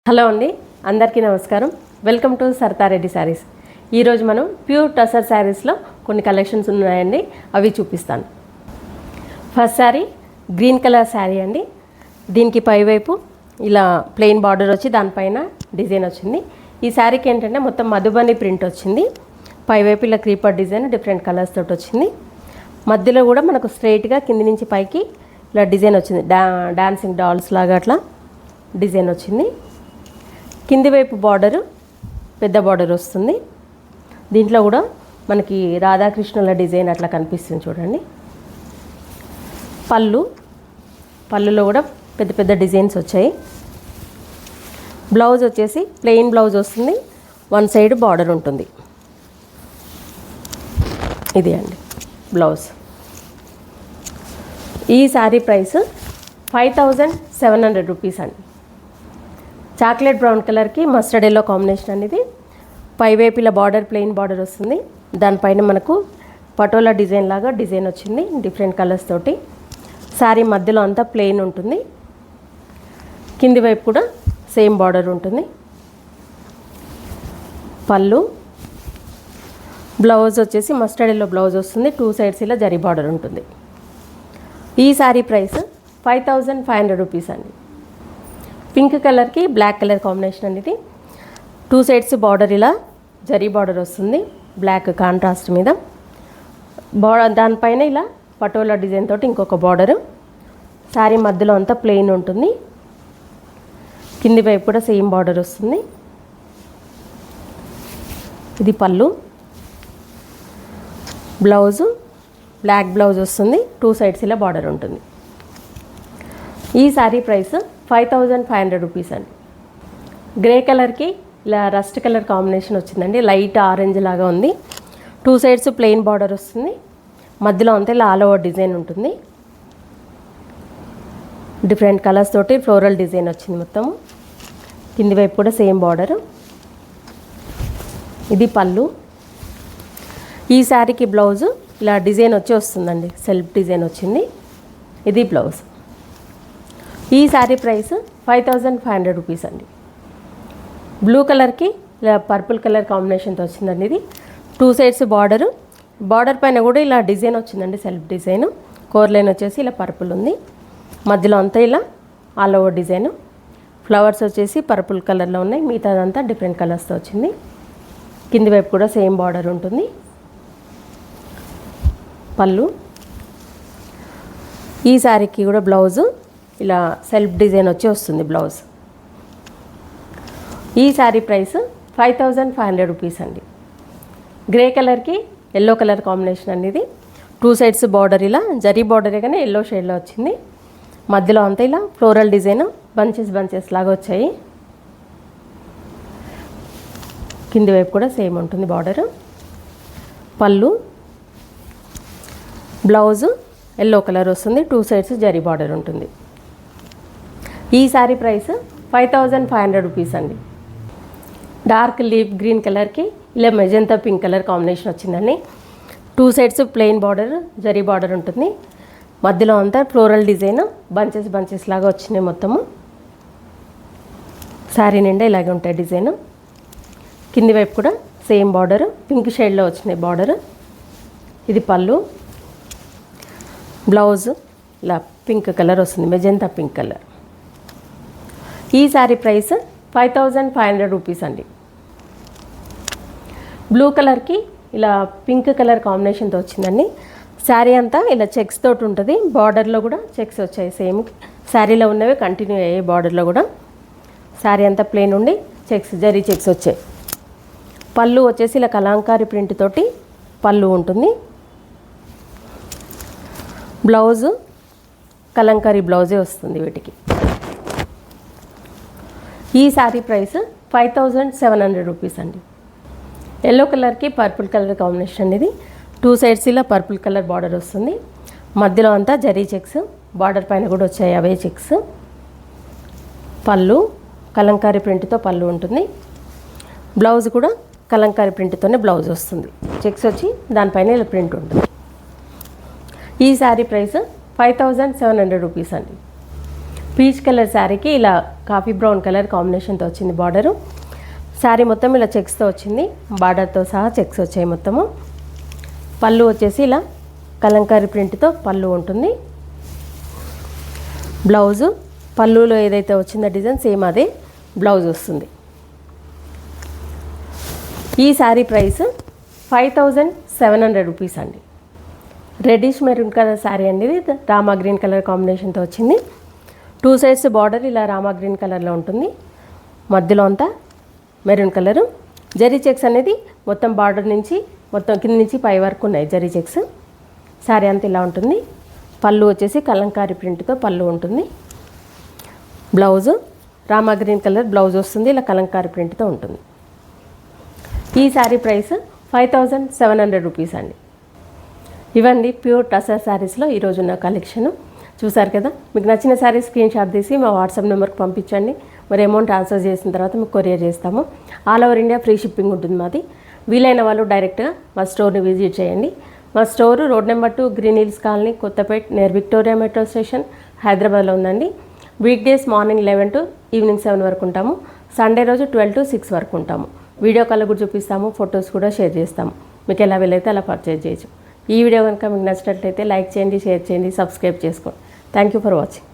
Hello అండి, అందరికీ నమస్కారం. వెల్కమ్ టు సర్తారెడ్డి శారీస్. ఈరోజు మనం ప్యూర్ టసర్ శారీస్లో కొన్ని కలెక్షన్స్ ఉన్నాయండి, అవి చూపిస్తాను. First sari green colour sari అండి. దీనికి పైవైపు ఇలా ప్లెయిన్ బార్డర్ వచ్చి దానిపైన డిజైన్ వచ్చింది. ఈ శారీకి ఏంటంటే మొత్తం మధుబని ప్రింట్ వచ్చింది. పైవైపు ఇలా క్రీపర్ డిజైన్ డిఫరెంట్ కలర్స్ తోటి వచ్చింది. మధ్యలో కూడా మనకు స్ట్రైట్గా కింది నుంచి పైకి ఇలా డిజైన్ వచ్చింది. డాన్సింగ్ డాల్స్ లాగా అట్లా డిజైన్ వచ్చింది. కింది వైపు బార్డరు పెద్ద బార్డర్ వస్తుంది. దీంట్లో కూడా మనకి రాధాకృష్ణుల డిజైన్ అట్లా కనిపిస్తుంది చూడండి. పళ్ళులో కూడా పెద్ద పెద్ద డిజైన్స్ వచ్చాయి. బ్లౌజ్ వచ్చేసి ప్లెయిన్ బ్లౌజ్ వస్తుంది, వన్ సైడ్ బార్డర్ ఉంటుంది. ఇది అండి బ్లౌజ్. ఈ శారీ ప్రైస్ 5700 రూపీస్ అండి. చాక్లెట్ బ్రౌన్ కలర్కి మస్టర్డ్ ఎల్లో కాంబినేషన్ అనేది. పైవైపు ఇలా బార్డర్ ప్లెయిన్ బార్డర్ వస్తుంది. దానిపైన మనకు పటోలా డిజైన్ లాగా డిజైన్ వచ్చింది డిఫరెంట్ కలర్స్ తోటి. శారీ మధ్యలో అంతా ప్లెయిన్ ఉంటుంది. కింది వైపు కూడా సేమ్ బార్డర్ ఉంటుంది. పళ్ళు, బ్లౌజ్ వచ్చేసి మస్టర్డ్ ఎల్లో బ్లౌజ్ వస్తుంది. 2 సైడ్స్ ఇలా జరీ బార్డర్ ఉంటుంది. ఈ శారీ ప్రైస్ 5500 రూపీస్ అండి. పింక్ కలర్కి బ్లాక్ కలర్ కాంబినేషన్ అనేది. 2 సైడ్స్ బార్డర్ ఇలా జరీ బార్డర్ వస్తుంది బ్లాక్ కాంట్రాస్ట్ మీద. దానిపైన ఇలా పటోలా డిజైన్ తోటి ఇంకొక బార్డరు. శారీ మధ్యలో అంతా ప్లెయిన్ ఉంటుంది. కింది వైపు కూడా సేమ్ బార్డర్ వస్తుంది. ఇది పళ్ళు. బ్లౌజు బ్లాక్ బ్లౌజ్ వస్తుంది. 2 సైడ్స్ ఇలా బార్డర్ ఉంటుంది. ఈ శారీ ప్రైస్ 5500 రూపీస్ అండి. గ్రే కలర్కి ఇలా రస్ట్ కలర్ కాంబినేషన్ వచ్చిందండి. లైట్ ఆరెంజ్ లాగా ఉంది. 2 సైడ్స్ ప్లెయిన్ బార్డర్ వస్తుంది. మధ్యలో అంతా ఇలా ఆల్ ఓవర్ డిజైన్ ఉంటుంది. డిఫరెంట్ కలర్స్ తోటి ఫ్లోరల్ డిజైన్ వచ్చింది మొత్తము. కింది వైపు కూడా సేమ్ బార్డరు. ఇది పళ్ళు. ఈ శారీకి బ్లౌజు ఇలా డిజైన్ వచ్చి వస్తుందండి, సెల్ఫ్ డిజైన్ వచ్చింది. ఇది బ్లౌజ్. ఈ శారీ ప్రైస్ 5500 రూపీస్ అండి. బ్లూ కలర్కి ఇలా పర్పుల్ కలర్ కాంబినేషన్తో వచ్చిందండి. ఇది 2 సైడ్స్ బార్డరు. బార్డర్ పైన కూడా ఇలా డిజైన్ వచ్చిందండి, సెల్ఫ్ డిజైన్. కోర్ లైన్ వచ్చేసి ఇలా పర్పుల్ ఉంది. మధ్యలో అంతా ఇలా ఆల్ ఓవర్ డిజైన్. ఫ్లవర్స్ వచ్చేసి పర్పుల్ కలర్లో ఉన్నాయి. మిగతాదంతా డిఫరెంట్ కలర్స్తో వచ్చింది. కింది వైపు కూడా సేమ్ బార్డర్ ఉంటుంది. పళ్ళు. ఈ శారీకి కూడా బ్లౌజు ఇలా సెల్ఫ్ డిజైన్ వచ్చి వస్తుంది బ్లౌజ్. ఈ శారీ ప్రైస్ 5500 రూపీస్ అండి. గ్రే కలర్కి ఎల్లో కలర్ కాంబినేషన్ అనేది. 2 సైడ్స్ బార్డర్ ఇలా జరీ బార్డరే కానీ ఎల్లో షేడ్లో వచ్చింది. మధ్యలో అంతా ఇలా ఫ్లోరల్ డిజైన్ బంచెస్ లాగా వచ్చాయి. కింది వైపు కూడా సేమ్ ఉంటుంది బార్డరు. పళ్ళు, బ్లౌజు ఎల్లో కలర్ వస్తుంది. 2 సైడ్స్ జరీ బార్డర్ ఉంటుంది. ఈ శారీ ప్రైస్ 5500 రూపీస్ అండి. డార్క్ లీఫ్ గ్రీన్ కలర్కి ఇలా మెజంతా పింక్ కలర్ కాంబినేషన్ వచ్చిందండి. 2 sides plain border zari border ఉంటుంది. మధ్యలో అంతా ఫ్లోరల్ డిజైన్ బంచెస్ లాగా వచ్చినాయి మొత్తము. శారీ నిండా ఇలాగే ఉంటాయి డిజైన్. కింది వైపు కూడా సేమ్ బార్డర్ పింక్ షేడ్లో వచ్చినాయి బార్డర్. ఇది పళ్ళు. బ్లౌజ్ ఇలా పింక్ కలర్ వస్తుంది, మెజంతా పింక్ కలర్. ఈ శారీ ప్రైస్ 5500 రూపీస్ అండి. బ్లూ కలర్కి ఇలా పింక్ కలర్ కాంబినేషన్తో వచ్చిందండి. శారీ అంతా ఇలా చెక్స్ తోటి ఉంటుంది. బార్డర్లో కూడా చెక్స్ వచ్చాయి సేమ్. శారీలో ఉన్నవి కంటిన్యూ అయ్యాయి బార్డర్లో కూడా. శారీ అంతా ప్లెయిన్ ఉండి జరీ చెక్స్ వచ్చాయి. పళ్ళు వచ్చేసి ఇలా కలంకారీ ప్రింట్ తోటి పళ్ళు ఉంటుంది. బ్లౌజు కలంకారీ బ్లౌజే వస్తుంది వీటికి. ఈ శారీ ప్రైస్ 5700 రూపీస్ అండి. ఎల్లో కలర్కి పర్పుల్ కలర్ కాంబినేషన్ అనేది. 2 సైడ్స్ ఇలా పర్పుల్ కలర్ బార్డర్ వస్తుంది. మధ్యలో అంతా జరీ చెక్స్, బార్డర్ పైన కూడా వచ్చాయి అవే చెక్స్. పళ్ళు కలంకారీ ప్రింట్తో పళ్ళు ఉంటుంది. బ్లౌజ్ కూడా కలంకారీ ప్రింట్తోనే బ్లౌజ్ వస్తుంది. చెక్స్ వచ్చి దానిపైన ఇలా ప్రింట్ ఉంటుంది. ఈ శారీ ప్రైస్ 5700 రూపీస్ అండి. పీచ్ కలర్ శారీకి ఇలా కాఫీ బ్రౌన్ కలర్ కాంబినేషన్తో వచ్చింది బార్డరు. శారీ మొత్తం ఇలా చెక్స్తో వచ్చింది, బార్డర్తో సహా చెక్స్ వచ్చాయి మొత్తము. పళ్ళు వచ్చేసి ఇలా కలంకారీ ప్రింట్తో పళ్ళు ఉంటుంది. బ్లౌజు పళ్ళులో ఏదైతే వచ్చిందో డిజైన్ సేమ్ అదే బ్లౌజ్ వస్తుంది. ఈ శారీ ప్రైస్ 5700 రూపీస్ అండి. రెడ్డిష్ మెరూన్ కలర్ శారీ అండి, ఇది రామా గ్రీన్ కలర్ కాంబినేషన్తో వచ్చింది. 2 సైడ్స్ బార్డర్ ఇలా రామా గ్రీన్ కలర్లో ఉంటుంది, మధ్యలో అంతా మెరూన్ కలరు. జరీ చెక్స్ అనేది మొత్తం బార్డర్ నుంచి మొత్తం కింద నుంచి పై వరకు ఉన్నాయి జరీ చెక్స్. శారీ అంతా ఇలా ఉంటుంది. పళ్ళు వచ్చేసి కలంకారీ ప్రింట్తో పళ్ళు ఉంటుంది. Blouse Rama green colour blouse వస్తుంది, ఇలా కలంకారీ ప్రింట్తో ఉంటుంది. ఈ శారీ ప్రైస్ 5700 రూపీస్ అండి. ఇవండి ప్యూర్ టసర్ శారీస్లో ఈరోజు ఉన్న కలెక్షన్. చూసారు కదా, మీకు నచ్చిన శారీ స్క్రీన్ షాట్ తీసి మా వాట్సాప్ నెంబర్కి పంపించండి. మరి అమౌంట్ ట్రాన్స్ఫర్ చేసిన తర్వాత మీకు కొరియర్ చేస్తాము. All over India free shipping ఉంటుంది మాది. వీలైన వాళ్ళు డైరెక్ట్గా మా స్టోర్ని విజిట్ చేయండి. మా store road number 2 green hills colony, Kothapet, near Victoria metro station, హైదరాబాద్లో ఉందండి. Week days morning 11 to evening 7 వరకు ఉంటాము. సండే రోజు 12 to 6 వరకు ఉంటాము. వీడియో కాల్ కూడా చూపిస్తాము, ఫొటోస్ కూడా షేర్ చేస్తాము. మీకు ఎలా వీలైతే అలా పర్చేజ్ చేయొచ్చు. ఈ వీడియో కనుక మీకు నచ్చినట్లయితే లైక్ చేయండి, షేర్ చేయండి, సబ్స్క్రైబ్ చేసుకోండి. Thank you for watching.